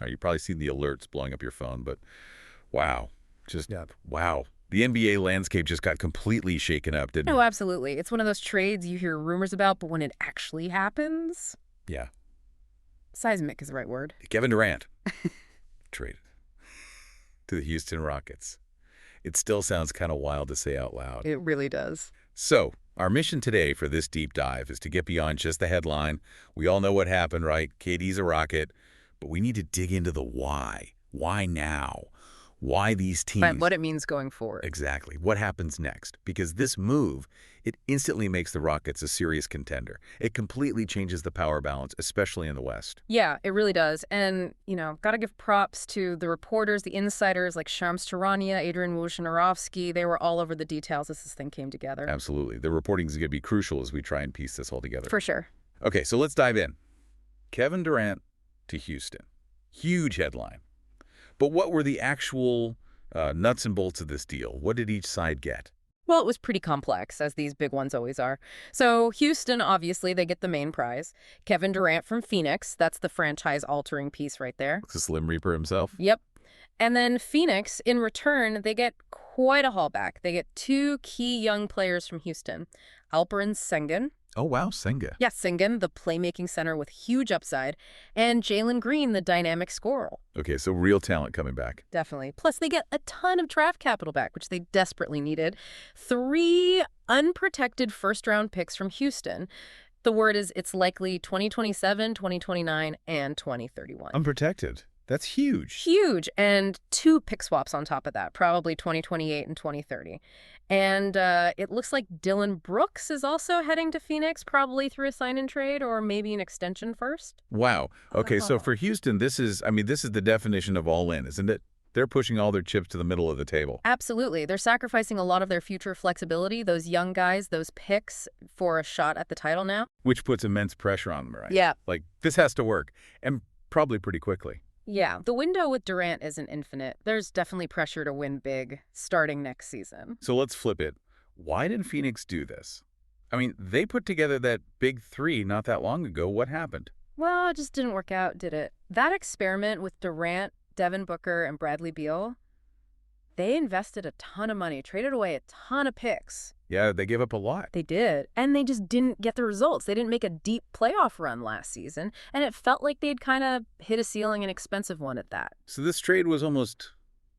You've probably seen the alerts blowing up your phone, but wow. Wow. The NBA landscape just got completely shaken up, didn't No, it? absolutely. It's one of those trades you hear rumors about, but when it actually happens, Yeah. seismic is the right word. Kevin Durant traded to the Houston Rockets. It still sounds kind of wild to say out loud. It really does. So, our mission today for this deep dive is to get beyond just the headline. We all know what happened, right? KD's a Rocket. But we need to dig into the why. Why now? Why these teams? But what it means going forward. Exactly. What happens next? Because this move, it instantly makes the Rockets a serious contender. It completely changes the power balance, especially in the West. Yeah, it really does. And, gotta give props to the reporters, the insiders like Shams Charania, Adrian Wojnarowski. They were all over the details as this thing came together. Absolutely. The reporting is going to be crucial as we try and piece this all together. For sure. Okay, so let's dive in. Kevin Durant to Houston. Huge headline. But what were the actual nuts and bolts of this deal? What did each side get? Well, it was pretty complex, as these big ones always are. So Houston, obviously, they get the main prize. Kevin Durant from Phoenix, that's the franchise-altering piece right there. It's the Slim Reaper himself? Yep. And then Phoenix, in return, they get quite a haul back. They get 2 key young players from Houston, Alperen Sengun. Oh, wow, Senga. Yes, Sengun, the playmaking center with huge upside, and Jalen Green, the dynamic scorer. Okay, so real talent coming back. Definitely. Plus, they get a ton of draft capital back, which they desperately needed. 3 unprotected first-round picks from Houston. The word is it's likely 2027, 2029, and 2031. Unprotected. That's huge. Huge. And 2 pick swaps on top of that, probably 2028 and 2030. And it looks like Dillon Brooks is also heading to Phoenix, probably through a sign-and trade or maybe an extension first. Wow. Okay, so for Houston, this is the definition of all in, isn't it? They're pushing all their chips to the middle of the table. Absolutely. They're sacrificing a lot of their future flexibility, those young guys, those picks, for a shot at the title now. Which puts immense pressure on them, right? Yeah. Like, this has to work, and probably pretty quickly. Yeah, the window with Durant isn't infinite. There's definitely pressure to win big starting next season. So let's flip it. Why did Phoenix do this? I mean, they put together that big 3 not that long ago. What happened? Well, it just didn't work out, did it? That experiment with Durant, Devin Booker, and Bradley Beal, they invested a ton of money, traded away a ton of picks. Yeah, they gave up a lot. They did. And they just didn't get the results. They didn't make a deep playoff run last season. And it felt like they'd kind of hit a ceiling, an expensive one at that. So this trade was almost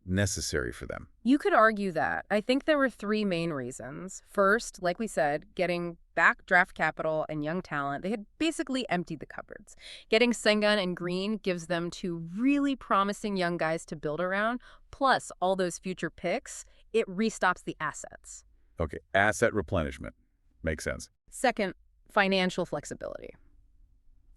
necessary for them. You could argue that. I think there were 3 main reasons. First, like we said, getting back draft capital and young talent. They had basically emptied the cupboards. Getting Sengun and Green gives them 2 really promising young guys to build around. Plus, all those future picks, it restocks the assets. Okay, asset replenishment. Makes sense. Second, financial flexibility.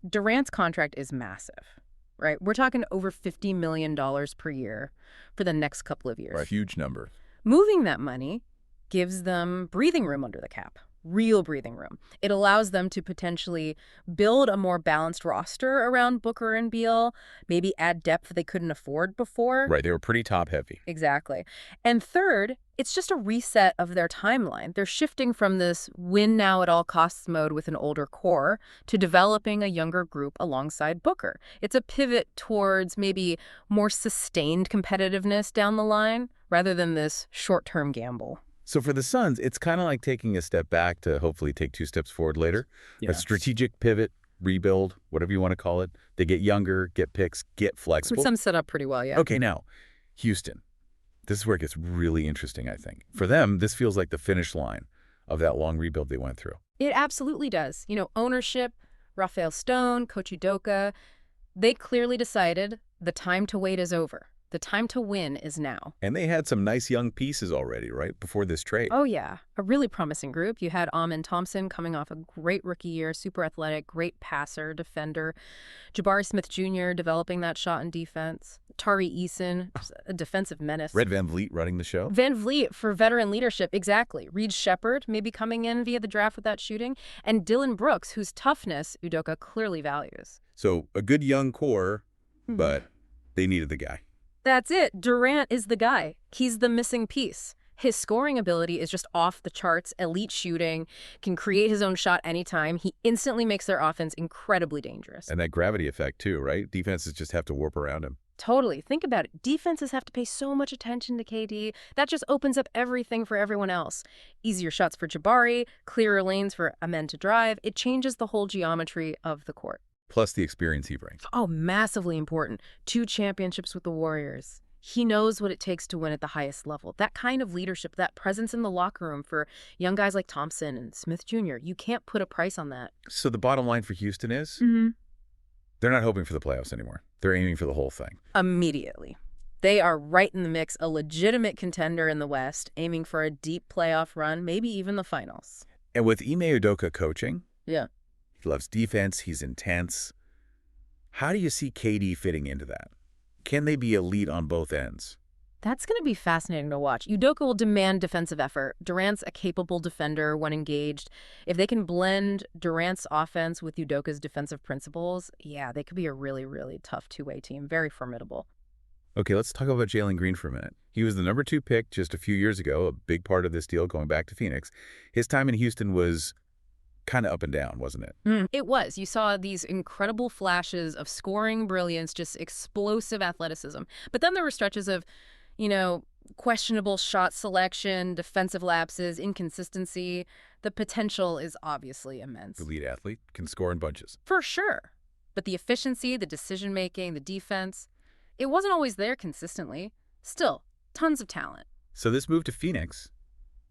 Durant's contract is massive, right? We're talking over $50 million per year for the next couple of years. Right, huge number. Moving that money gives them breathing room under the cap. Real breathing room. It allows them to potentially build a more balanced roster around Booker and Beal, maybe add depth they couldn't afford before. Right, they were pretty top-heavy. Exactly. And third, it's just a reset of their timeline. They're shifting from this win now at all costs mode with an older core to developing a younger group alongside Booker. It's a pivot towards maybe more sustained competitiveness down the line rather than this short-term gamble. So for the Suns, it's kind of like taking a step back to hopefully take 2 steps forward later. Yeah. A strategic pivot, rebuild, whatever you want to call it. They get younger, get picks, get flexible. Some set up pretty well, yeah. Okay, now, Houston. This is where it gets really interesting, I think. For them, this feels like the finish line of that long rebuild they went through. It absolutely does. Ownership, Rafael Stone, Coach Udoka, they clearly decided the time to wait is over. The time to win is now. And they had some nice young pieces already, right, before this trade. Oh, yeah. A really promising group. You had Amen Thompson coming off a great rookie year, super athletic, great passer, defender. Jabari Smith Jr. developing that shot in defense. Tari Eason, a defensive menace. Red Van Vliet running the show. Van Vliet for veteran leadership, exactly. Reed Shepherd maybe coming in via the draft with that shooting. And Dillon Brooks, whose toughness Udoka clearly values. So a good young core, but they needed the guy. That's it. Durant is the guy. He's the missing piece. His scoring ability is just off the charts, elite shooting, can create his own shot anytime. He instantly makes their offense incredibly dangerous. And that gravity effect too, right? Defenses just have to warp around him. Totally. Think about it. Defenses have to pay so much attention to KD. That just opens up everything for everyone else. Easier shots for Jabari, clearer lanes for Amen to drive. It changes the whole geometry of the court. Plus the experience he brings. Oh, massively important. 2 championships with the Warriors. He knows what it takes to win at the highest level. That kind of leadership, that presence in the locker room for young guys like Thompson and Smith Jr., you can't put a price on that. So the bottom line for Houston is they're not hoping for the playoffs anymore. They're aiming for the whole thing. Immediately. They are right in the mix, a legitimate contender in the West, aiming for a deep playoff run, maybe even the finals. And with Ime Udoka coaching, Yeah. he loves defense, he's intense. How do you see KD fitting into that? Can they be elite on both ends? That's going to be fascinating to watch. Udoka will demand defensive effort. Durant's a capable defender when engaged. If they can blend Durant's offense with Udoka's defensive principles, yeah, they could be a really, really tough two-way team. Very formidable. Okay, let's talk about Jalen Green for a minute. He was the number 2 pick just a few years ago, a big part of this deal going back to Phoenix. His time in Houston was kind of up and down, wasn't it? It was. You saw these incredible flashes of scoring brilliance, just explosive athleticism. But then there were stretches of, questionable shot selection, defensive lapses, inconsistency. The potential is obviously immense. The lead athlete can score in bunches. For sure. But the efficiency, the decision-making, the defense, it wasn't always there consistently. Still, tons of talent. So this move to Phoenix,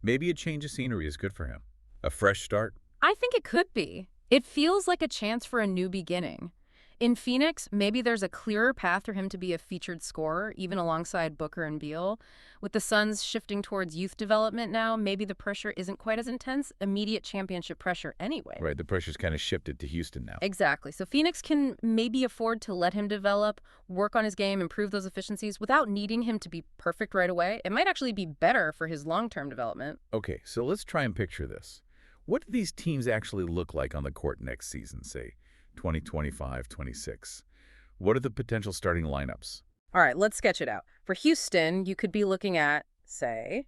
maybe a change of scenery is good for him. A fresh start. I think it could be. It feels like a chance for a new beginning. In Phoenix, maybe there's a clearer path for him to be a featured scorer, even alongside Booker and Beal. With the Suns shifting towards youth development now, maybe the pressure isn't quite as intense. Immediate championship pressure anyway. Right, the pressure's kind of shifted to Houston now. Exactly. So Phoenix can maybe afford to let him develop, work on his game, improve those efficiencies without needing him to be perfect right away. It might actually be better for his long-term development. Okay, so let's try and picture this. What do these teams actually look like on the court next season, say 2025, 26? What are the potential starting lineups? All right, let's sketch it out. For Houston, you could be looking at, say,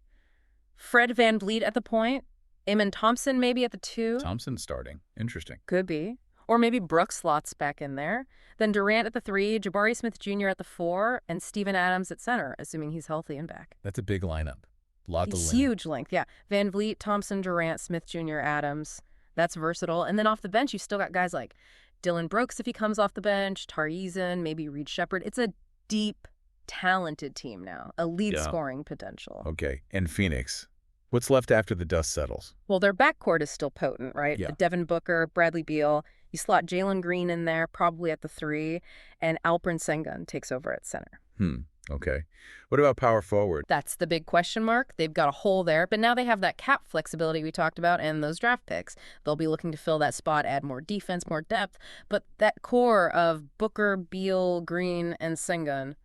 Fred VanVleet at the point, Amen Thompson maybe at the 2. Thompson starting. Interesting. Could be. Or maybe Brooks slots back in there. Then Durant at the 3, Jabari Smith Jr. at the 4, and Steven Adams at center, assuming he's healthy and back. That's a big lineup. Lot to Huge length, yeah. VanVleet, Thompson, Durant, Smith Jr., Adams. That's versatile. And then off the bench, you still got guys like Dylan Brooks if he comes off the bench, Tari Eason, maybe Reed Shepherd. It's a deep, talented team now. A lead scoring potential. Okay. And Phoenix, what's left after the dust settles? Well, their backcourt is still potent, right? Yeah. Devin Booker, Bradley Beal. You slot Jalen Green in there, probably at the 3, and Alperen Sengun takes over at center. Okay. What about power forward? That's the big question mark. They've got a hole there, but now they have that cap flexibility we talked about and those draft picks. They'll be looking to fill that spot, add more defense, more depth. But that core of Booker, Beal, Green, and Sengun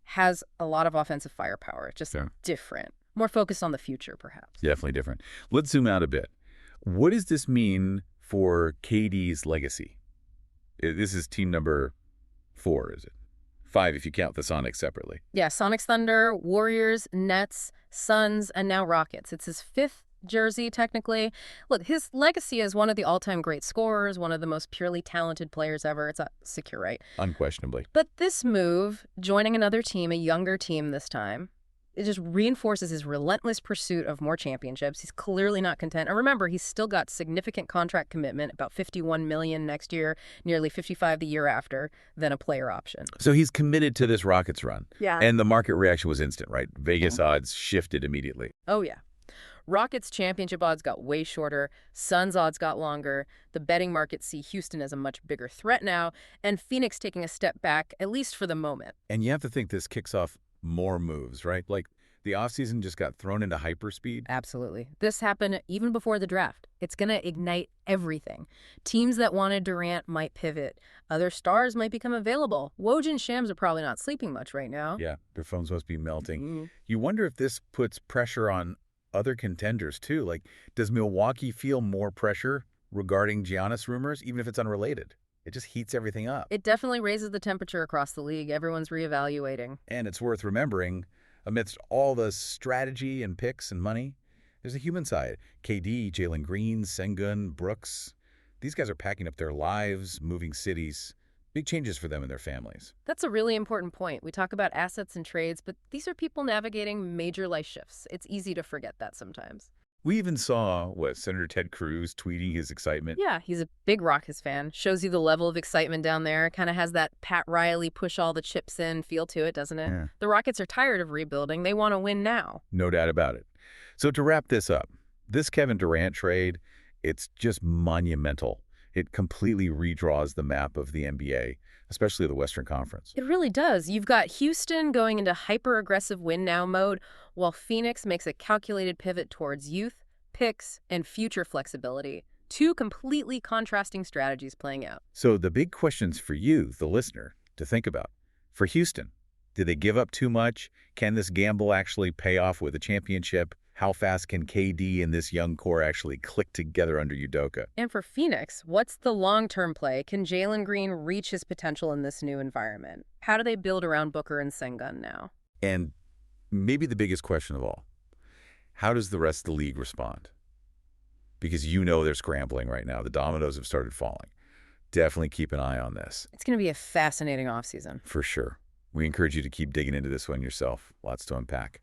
has a lot of offensive firepower. Just different. More focused on the future, perhaps. Definitely different. Let's zoom out a bit. What does this mean for KD's legacy? This is team number 4, is it? 5 if you count the Sonics separately. Yeah, Sonics, Thunder, Warriors, Nets, Suns, and now Rockets. It's his 5th jersey, technically. Look, his legacy as one of the all-time great scorers, one of the most purely talented players ever. It's secure, right? Unquestionably. But this move, joining another team, a younger team this time, it just reinforces his relentless pursuit of more championships. He's clearly not content. And remember, he's still got significant contract commitment, about $51 million next year, nearly $55 the year after, then a player option. So he's committed to this Rockets run. Yeah. And the market reaction was instant, right? Vegas odds shifted immediately. Oh, yeah. Rockets championship odds got way shorter. Suns odds got longer. The betting markets see Houston as a much bigger threat now, and Phoenix taking a step back, at least for the moment. And you have to think this kicks off more moves, right? Like the offseason just got thrown into hyperspeed. Absolutely. This happened even before the draft. It's going to ignite everything. Teams that wanted Durant might pivot. Other stars might become available. Woj and Shams are probably not sleeping much right now. Yeah, their phones must be melting. You wonder if this puts pressure on other contenders too. Like, does Milwaukee feel more pressure regarding Giannis rumors, even if it's unrelated? It just heats everything up. It definitely raises the temperature across the league. Everyone's reevaluating. And it's worth remembering, Amidst all the strategy and picks and money, there's a human side. KD, Jalen Green, Sengun, Brooks. These guys are packing up their lives, moving cities. Big changes for them and their families. That's a really important point. We talk about assets and trades, but these are people navigating major life shifts. It's easy to forget that sometimes. We even saw, Senator Ted Cruz tweeting his excitement. Yeah, he's a big Rockets fan. Shows you the level of excitement down there. Kind of has that Pat Riley push all the chips in feel to it, doesn't it? Yeah. The Rockets are tired of rebuilding. They want to win now. No doubt about it. So to wrap this up, this Kevin Durant trade, it's just monumental. It completely redraws the map of the NBA, especially the Western Conference. It really does. You've got Houston going into hyper-aggressive win-now mode, while Phoenix makes a calculated pivot towards youth, picks, and future flexibility. Two completely contrasting strategies playing out. So the big questions for you, the listener, to think about. For Houston, did they give up too much? Can this gamble actually pay off with a championship? How fast can KD and this young core actually click together under Udoka? And for Phoenix, what's the long-term play? Can Jalen Green reach his potential in this new environment? How do they build around Booker and Sengun now? And maybe the biggest question of all, how does the rest of the league respond? Because they're scrambling right now. The dominoes have started falling. Definitely keep an eye on this. It's going to be a fascinating offseason. For sure. We encourage you to keep digging into this one yourself. Lots to unpack.